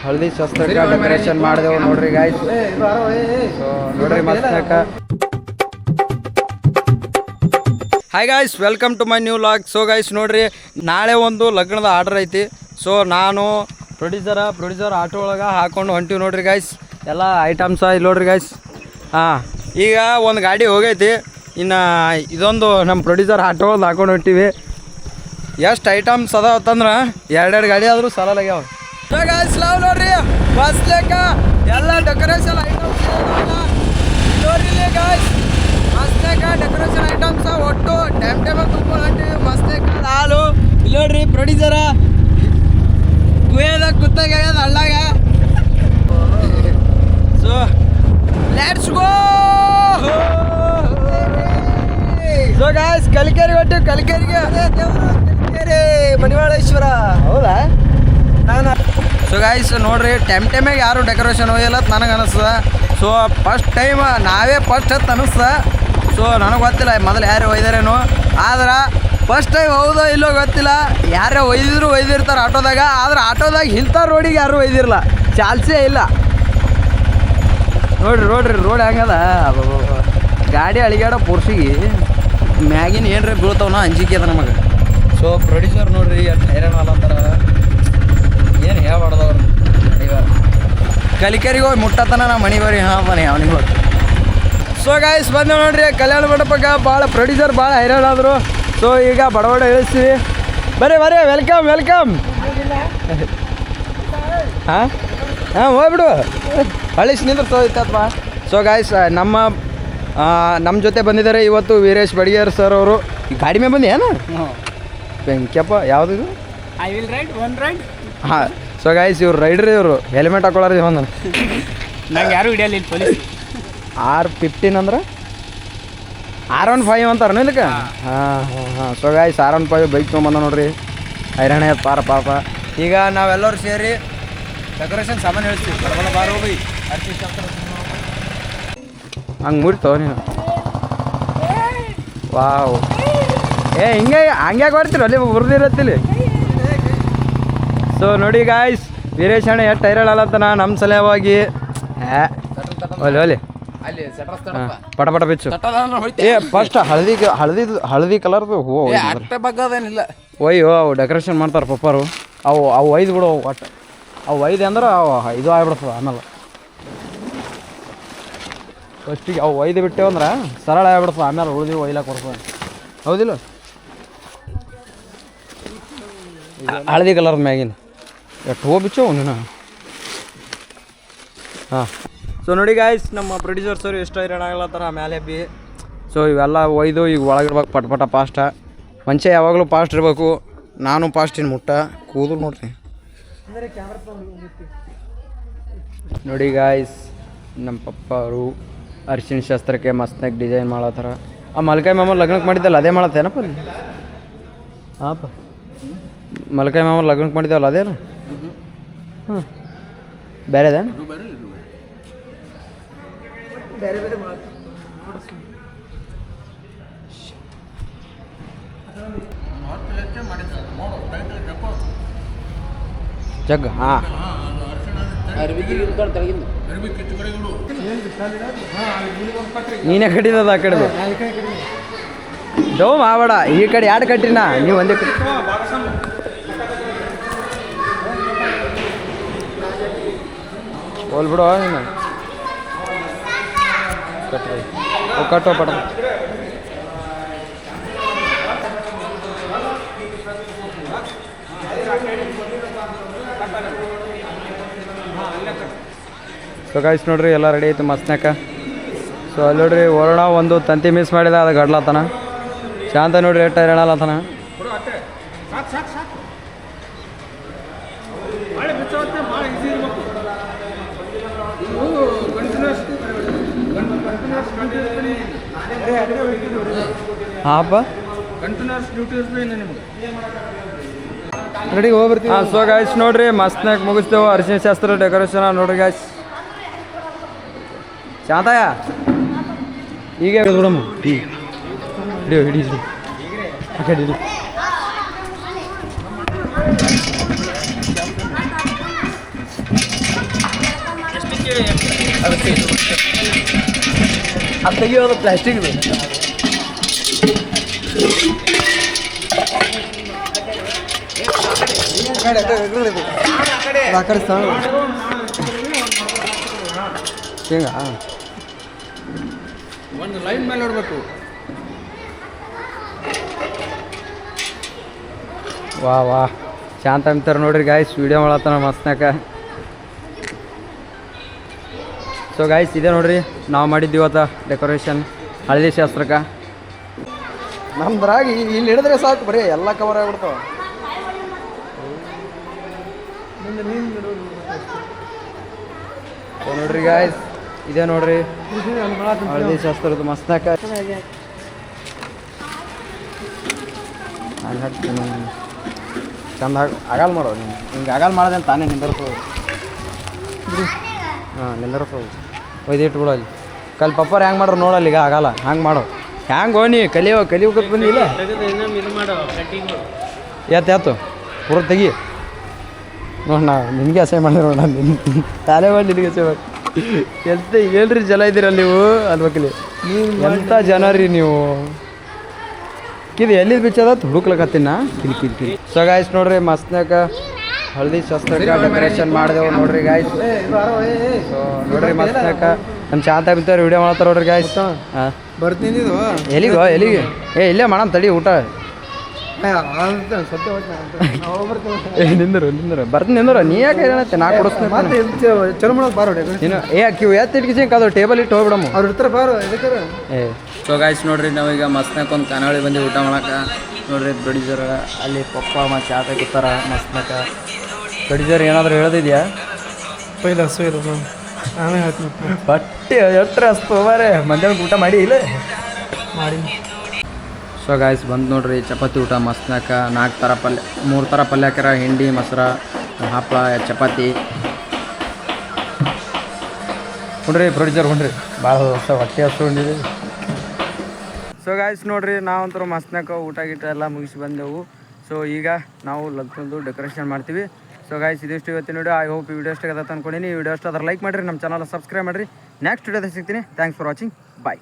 ಹಳದಿ ಶಾಸ್ತ್ರಕ್ಕೆ ಡೆಕೋರೇಷನ್ ಮಾಡಿದೆವು ನೋಡ್ರಿ ಗಾಯ್ಸ್. ಸೊ ನೋಡ್ರಿ ಮಸ್ತ್ನಾಕ. Hi guys, welcome to my new vlog. So guys ನೋಡ್ರಿ, ನಾಳೆ ಒಂದು ಲಗ್ನದ ಆರ್ಡರ್ ಐತಿ. ಸೊ ನಾನು ಪ್ರೊಡ್ಯೂಸರ್ ಆಟೋ ಒಳಗೆ ಹಾಕೊಂಡು ಹೊಂಟಿವಿ ನೋಡ್ರಿ ಗಾಯ್ಸ್. ಎಲ್ಲ ಐಟಮ್ಸ ಇಲ್ಲಿ ನೋಡ್ರಿ ಗಾಯ್ಸ್. ಹಾಂ, ಈಗ ಒಂದು ಗಾಡಿ ಹೋಗೈತಿ, ಇನ್ನು ಇದೊಂದು ನಮ್ಮ ಪ್ರೊಡ್ಯೂಸರ್ ಆಟೋ ಒಳಗೆ ಹಾಕೊಂಡು ಹೊಂಟಿವಿ. ಎಷ್ಟು ಐಟಮ್ಸ್ ಅದಾವತ್ತಂದ್ರೆ ಎರಡೆರಡು ಗಾಡಿ ಆದರೂ ಸಲಲಾಗ್ಯಾವ. ಸೊ ಗಾಯ್ಸ್ ನಾವು ನೋಡ್ರಿ ಬಸ್ ಲೆಕ್ಕ ಎಲ್ಲ ಡೆಕೋರೇಷನ್ ಐಟಮ್ಸ್ ನೋಡ್ರಿ ಗಾಯ್ಸ್. ಮಸ್ತ್ನಾಗ ಡೆಕೋರೇಷನ್ ಐಟಮ್ಸ ಒಟ್ಟು ಟೈಮ್ ತುಂಬ್ಕೊಂಡು ಹೊಂಟಿವಿ. ಮಸ್ತ್ನಾಗ ಹಾಲು ಇಲ್ಲಿ ನೋಡ್ರಿ ಪ್ರೊಡ್ಯೂಸರ ಕುಯ್ಯದಾಗ ಕುತ್ತಾಗ ಹಳ್ಳಾಗ. So let's go. So guys ಕಲಿಕೇರಿಗೆ ಹೊಂಟಿವಿ. ಕಲಿಕೇರಿಗೆ ಕಲಿಕೇರಿ ಮಣಿವಾಳೇಶ್ವರ. ಹೌದಾ? ನಾನು ಸೊ ಗಾಯ್ಸ್ ನೋಡ್ರಿ, ಟೈಮಿಗೆ ಯಾರು ಡೆಕೋರೇಷನ್ ಹೋಗಿಲ್ಲ ಅಂತ ನನಗೆ ಅನಿಸ್ತದ. ಸೊ ಫಸ್ಟ್ ಟೈಮ್ ನಾವೇ ಫಸ್ಟ್ ಹತ್ತು ಅನಿಸ್ತದ. ಸೊ ನನಗೆ ಗೊತ್ತಿಲ್ಲ ಮೊದಲು ಯಾರು ಒಯ್ದಾರೇನು, ಆದ್ರೆ ಫಸ್ಟ್ ಟೈಮ್ ಹೌದೋ ಇಲ್ಲೋ ಗೊತ್ತಿಲ್ಲ. ಯಾರೇ ಒಯ್ದಿರ್ತಾರೆ ಆಟೋದಾಗ. ಆದ್ರೆ ಆಟೋದಾಗ ಇಂಥ ರೋಡಿಗೆ ಯಾರು ಒಯ್ದಿರಲ್ಲ, ಚಾಲ್ಸೇ ಇಲ್ಲ. ನೋಡ್ರಿ ರೋಡ್ ಹೆಂಗದ, ಗಾಡಿ ಅಳಿಗಾಡೋ ಪುರ್ಸಿಗೆ ಮ್ಯಾಗಿನ ಏನ್ರಿ ಬೀಳ್ತಾವನ ಅಂಜಿಕೆ ಅದ ನಮಗೆ. ಸೊ ಪ್ರೊಡ್ಯೂಸರ್ ನೋಡ್ರಿ ಎಷ್ಟು ಹೈರಾಣ ಅಲ್ಲಂತಾರ, ಏನು ಹೇಳ್ಬಾರ್ದವ್ರು. ಕಲಿಕೇರಿಗೆ ಹೋಗಿ ಮುಟ್ಟತನ ನಾ ಮಣಿಗೋರಿ. ಹಾಂ ಬನ್ನಿ ಅವನಿಗೆ ಹೋಗಿ. ಸೊ ಗಾಯ್ಸ್ ಬಂದೇವು ನೋಡ್ರಿ ಕಲ್ಯಾಣ ಮಂಟಪಕ್ಕೆ. ಪ್ರೊಡ್ಯೂಸರ್ ಭಾಳ ಹೈರಾಣ ಆದರು. ಸೊ ಈಗ ಬಡಬಡ ಇಳಿಸ್ತೀವಿ. ಬರ್ರಿ ವೆಲ್ಕಮ್. ಹಾಂ ಹೋಗ್ಬಿಡು, ಅಳಿಸಿ ನಿಂದ್ರೆ ಸೋಯ್ತಪ್ಪ. ಸೊ ಗಾಯ್ಸ್ ನಮ್ಮ ಜೊತೆ ಬಂದಿದ್ದಾರೆ ಇವತ್ತು ವೀರೇಶ್ ಬಡಿಗೇರ್ ಸರ್ ಅವರು. ಗಾಡಿ ಮೇಲೆ ಬಂದಿ ಏನು ಬೆಂಕ್ಯಪ್ಪ, ಯಾವುದಿದು? I will ride one ride. ಹಾಂ. ಸೊ ಗಾಯ್ಸ್ ಇವ್ರು ರೈಡ್ರಿ, ಇವರು ಹೆಲ್ಮೆಟ್ ಹಾಕೊಳ್ಳಾರ ಒಂದು. ನಂಗೆ ಯಾರು ಹಿಡಿಯಲ್ಲ ಇಲ್ಲಿ ಪೊಲೀಸ್. R15 ಅಂದ್ರೆ R15 ಅಂತಾರ ಇದಕ್ಕೆ. ಹಾಂ. ಸೊ ಗಾಯ್ಸ್ R15 ಬೈಕ್ ತೊಗೊಂಬಂದ ನೋಡ್ರಿ. ಹೈರಾಣ ಪಾಪ. ಈಗ ನಾವೆಲ್ಲರೂ ಸೇರಿ ಡೆಕೋರೇಷನ್ ಸಾಮಾನು ಹೇಳ್ತೀವಿ. ಬರಬಲ್ಲ ಬಾರು ಬೈ ಹಂಗೆ ಮುರಿತವ ನೀನು. ವಾವ್, ಹಂಗೆ ಬರ್ತೀರ ಅಲ್ಲಿ ಹುರಿದಿರತ್ತಿಲ್ಲಿ. ಸೊ ನೋಡಿ ಗಾಯ್ಸ್, ವೀರೇಶ್ ಅಣ್ಣ ಎಷ್ಟು ಹೈರಾಣ ಅಲ್ಲತ್ತನ ನಮ್ಮ ಸಲಹವಾಗಿ. ಒಲೆ ಪಟ ಬಿಚ್ಚು. ಫಸ್ಟ್ ಹಳದಿ ಕಲರ್ದು ಹೂವು ಒಯ್ಯೋ ಅವು ಡೆಕೋರೇಷನ್ ಮಾಡ್ತಾರೆ ಪಪ್ಪರು. ಅವು ಒಯ್ದು ಬಿಡು ಒಟ್ಟು. ಅವು ಒಯ್ದು ಅಂದ್ರೆ ಇದು ಆಗ್ಬಿಡ್ತದೆ ಆಮೇಲೆ. ಫಸ್ಟಿಗೆ ಅವು ಒಯ್ದು ಬಿಟ್ಟೇವು ಅಂದ್ರೆ ಸರಳ ಆಗ್ಬಿಡ್ತದೆ, ಆಮೇಲೆ ಉಳಿದು ಒಯ್ಲಾಕ ಬರ್ತದೆ. ಹೌದಿಲ್ಲ? ಹಳದಿ ಕಲರ್ದ ಮ್ಯಾಗಿನ ಎಷ್ಟು ಹೂ ಬಿಚ್ಚವು ನೀನು. ಹಾಂ. ಸೊ ನೋಡಿ ಗಾಯ್ಸ್, ನಮ್ಮ ಪ್ರೊಡ್ಯೂಸರ್ ಸರ್ ಎಷ್ಟು ಹೈರಾಣ ಆಗ್ಲತ್ತಾರ ಮೇಲೆ ಬಿ. ಸೊ ಇವೆಲ್ಲ ಒಯ್ದು ಈಗ ಒಳಗಿರ್ಬೇಕು ಪಟ ಫಾಸ್ಟ. ಮನುಷ್ಯ ಯಾವಾಗಲೂ ಫಾಸ್ಟ್ ಇರಬೇಕು. ನಾನು ಫಾಸ್ಟ್ ಇನ್ನು ಮುಟ್ಟ ಕೂದಲು ನೋಡ್ರಿ. ನೋಡಿ ಗಾಯ್ಸ್, ನಮ್ಮ ಪಪ್ಪ ಅವರು ಅರಿಶಿನ ಶಾಸ್ತ್ರಕ್ಕೆ ಮಸ್ತಾಗಿ ಡಿಸೈನ್ ಮಾಡತ್ತಾರ. ಆ ಮಲ್ಕಾಯಿ ಮಾಮ ಲಗ್ನಕ್ಕೆ ಮಾಡಿದ್ದಲ್ಲ ಅದೇ ಮಾಡತ್ತೇನಪ್ಪ ಅಲ್ಲಿ? ಹಾಂಪ್ಪ, ಮಲ್ಕಾಯಿ ಮಾಮ ಲಗ್ನಕ್ಕೆ ಮಾಡಿದ್ದೇವಲ್ಲ ಅದೇನು? ಹಾಂ, ಬೇರೆದೇನು? ಬೇರೆ ಜಗ್. ಹಾಂ, ನೀನೇ ಕಟ್ಟಿದದ ಆ ಕಡೆ ಡೋ ಮಾಡಬೇಡ. ಈ ಕಡೆ ಎರಡು ಕಟ್ಟಿನ ನೀವು ಒಂದೇ ಕಟ್ಟಿ. ಹೋಲ್ ಬಿಡು ನೀನು ಕಟ್ಟೋ ಪಡ. ಸೊ ಗಾಯ್ಸ್ ನೋಡ್ರಿ ಎಲ್ಲ ರೆಡಿ ಆಯ್ತು ಮಸ್ತ್ನಾಕ. ಸೊ ಅಲ್ಲಿ ನೋಡ್ರಿ ವರ್ಣ ಒಂದು ತಂತಿ ಮಿಸ್ ಮಾಡಿದ, ಅದು ಗಡ್ಲತ್ತನ. ಶಾಂತ ನೋಡ್ರಿ ಎಷ್ಟು ಹೇಳಲತ್ತನ. ಹಾಂ ರೆಡಿ ಹೋಗ್ಬರ್ತೀವಿ. ಹಾಂ. ಸೊ ಗಾಯ್ಸ್ ನೋಡ್ರಿ ಮಸ್ತ್ನಾಗ ಮುಗಿಸ್ತೇವೆ ಅರಿಶಿನ ಶಾಸ್ತ್ರ ಡೆಕೋರೇಷನ್ ನೋಡ್ರಿ ಗಾಯ್ಸ್. ಶಾಂತಯ್ಯ ಈಗ ಬಿಡಮ್ಮ ಹಿಡಿ ಆ ಕಡೆ ಹಿಡಿ. ಅದು ತೆಗಿಯೋದು ಪ್ಲಾಸ್ಟಿಕ್ ಆ ಕಡೆ ಹಿಂಗ ಒಂದು ಲೈನ್ ಮೇಲೆ ನೋಡ್ಬೇಕು. ವಾ ಶಾಂತ ಅಂತಾರೆ ನೋಡ್ರಿ ಗಾಯ್ಸ್, ವಿಡಿಯೋ ಮಾಡತ್ತಾನ ಮಸ್ತ್ನಾಕ. ಸೊ ಗಾಯ್ಸ್ ಇದೆ ನೋಡ್ರಿ ನಾವು ಮಾಡಿದ್ದೀವಿ ಇವತ್ತು ಡೆಕೋರೇಷನ್ ಹಳದಿ ಶಾಸ್ತ್ರಕ್ಕೆ. ನಮ್ದ್ರಾಗಿ ಇಲ್ಲಿ ಹಿಡಿದ್ರೆ ಸಾಕು, ಬರೀ ಎಲ್ಲ ಕವರ್ ಆಗಿಬಿಡ್ತಾವ. ನೋಡ್ರಿ ಗಾಯ್ಸ್ ಇದೆ ನೋಡ್ರಿ ಹಳದಿ ಶಾಸ್ತ್ರದ ಮಸ್ತ್ನಾಕ. ಚಂದ ಆಗಲ್ ಮಾಡೋ ನೀನು, ಹಿಂಗೆ ಆಗಲ್ ಮಾಡ್ದೆ ತಾನೇ ನಿಂದರ್ಸೋದು. ಹಾಂ ನಿಂದರ್ಸೋದು ಒಯ್ದಿಟ್ಬಿಡು ಅಲ್ಲಿ. ಕಲ್ ಪಪ್ಪರ್ ಹೆಂಗೆ ಮಾಡ್ರು ನೋಡಲ್ಲ, ಈಗ ಆಗಲ್ಲ ಹಂಗೆ ಮಾಡೋ. ಹ್ಯಾಂಗೆ ಹೋಗಿ ಕಲಿಯೋಕೆ ಬಂದಿಲ್ಲ. ಯಾತು ಪೂರ ತೆಗಿ ನೋಡಿ, ನಾ ನಿನಗೆ ಅಸಹ್ಯ ಮಾಡಿರೋ ನಾನು ನಿನ್ನ ತಾಲೆ ಮಾಡಿ ನಿನಗೆ ಅಸಹ್ಯ ಮಾಡಿ. ಎಂತ ಹೇಳ್ರಿ ಜನ ಇದ್ದೀರಲ್ಲ ನೀವು ಅನ್ಬೇಕಲ್ಲಿ, ಎಂಥ ಜನ ರೀ ನೀವು. ಇದು ಎಲ್ಲಿದ್ದು ಬಿಚ್ಚದ ಹುಡುಕ್ಲಕತ್ತೀನ ಕಿಲ್. ಸೊ ಗಾಯ್ಸ್ ನೋಡ್ರಿ ಮಸ್ತ್ನಾಗ ಹಳದಿ ಶಾಸ್ತ್ರಕ್ಕೆ ಡೆಕೋರೇಷನ್ ಮಾಡಿದೆವು ನೋಡ್ರಿ ಗಾಯ್ಸ್. ಸೊ ನೋಡ್ರಿ ಮಸ್ತ್ನಾಗ ನಮ್ಮ ಶಾಂತ ಬಿತ್ತವ್ರು ವಿಡಿಯೋ ಮಾಡ್ತಾರೆ ನೋಡ್ರಿ ಗಾಯ್ಸ್. ಹಾಂ ಬರ್ತೀನಿ. ಎಲ್ಲಿಗೆ ಇಲ್ಲೇ ಮಾಡೋಣ ತಡಿ ಊಟ. ನಿಂದರು ಬರ್ತೀನಿ ನಿಂದ್ರ. ನೀ ಯಾಕೆ ಏನತ್ತೆ ನಾ ಕೊಡಿಸ್ತೀನಿ ಚಲೋ ಮಾಡೋದು ಬಾರೋ ನೀನು. ಕಿವು ಎತ್ತಿಟ್ಕಿಸಿ ಅದು ಟೇಬಲ್ ಇಟ್ಟು ಹೋಗ್ಬಿಡಮ್ಮ, ಅವ್ರು ಇರ್ತಾರೆ ಬಾರೋ ಇದಕ್ಕೆ. ಸೊ ಗಾಯ್ಸ್ ನೋಡ್ರಿ ನಾವೀಗ ಮಸ್ತ್ನಾಕ ಒಂದು ಕನಾವಳಿ ಬಂದು ಊಟ ಮಾಡಕ್ಕೆ. ನೋಡ್ರಿ ಪ್ರೊಡ್ಯೂಸರ್ ಅಲ್ಲಿ ಪಪ್ಪ ಮತ್ತು ಚಾತ ಕೂತಾರ ಮಸ್ತ್ನಾಕ. ಪ್ರೊಡ್ಯೂಸರ್ ಏನಾದರೂ ಹೇಳ್ದಿದ್ಯಾ? ಪೈಲ ಹಸು ನಾನೇ ಹೇಳ್ತೀನಿ. ಬಟ್ಟೆ ಎಟ್ರ ಅಸ್ತು ಮಾರೇ, ಮಧ್ಯಾಹ್ನ ಊಟ ಮಾಡಿ ಇಲ್ಲ ಮಾಡಿ. ಸೊ ಗಾಯ್ಸ್ ಬಂದು ನೋಡ್ರಿ ಚಪಾತಿ ಊಟ ಮಸ್ತ್ನಾಕ. 4 ಥರ ಪಲ್ಯ, 3 ಥರ ಪಲ್ಯ ಹಾಕ್ಯಾರ, ಹಿಂಡಿ ಮೊಸರ ಹಪ್ಪಳ ಚಪಾತಿ. ಹುಡ್ರಿ ಪ್ರೊಡ್ಯೂಸರ್ ಹುಡ್ರಿ ಭಾಳ ಹೊಟ್ಟೆ ಹಸು ಉಂಡಿದೆ. ಸೊ ಗಾಯ್ಸ್ ನೋಡ್ರಿ ನಾವಂತರೂ ಮಸ್ತ್ನಾಕ ಊಟ ಗೀಟ ಎಲ್ಲ ಮುಗಿಸಿ ಬಂದೆವು. ಸೊ ಈಗ ನಾವು ಲಗ್ನದ್ದು ಡೆಕೋರೇಷನ್ ಮಾಡ್ತೀವಿ. ಸೊ ಗಾಯ್ಸ್ ಇದಿಷ್ಟು ಇವತ್ತಿನ ವಿಡಿಯೋ. ಐ ಹೋಪ್ ಈ ವಿಡಿಯೋ ಇಷ್ಟ ಆಗತ್ತೆ ಅಂದ್ಕೊಂಡಿನಿ. ಈ ವಿಡಿಯೋ ಇಷ್ಟ ಅದ್ರ ಲೈಕ್ ಮಾಡಿರಿ, ನಮ್ಮ ಚಾನಲ್ ಸಬ್ಸ್ಕ್ರೈಬ್ ಮಾಡಿರಿ. ನೆಕ್ಸ್ಟ್ ವಿಡಿಯೋದಾಗ ಸಿಗ್ತೀನಿ. Thanks for watching. ಬಾಯ್.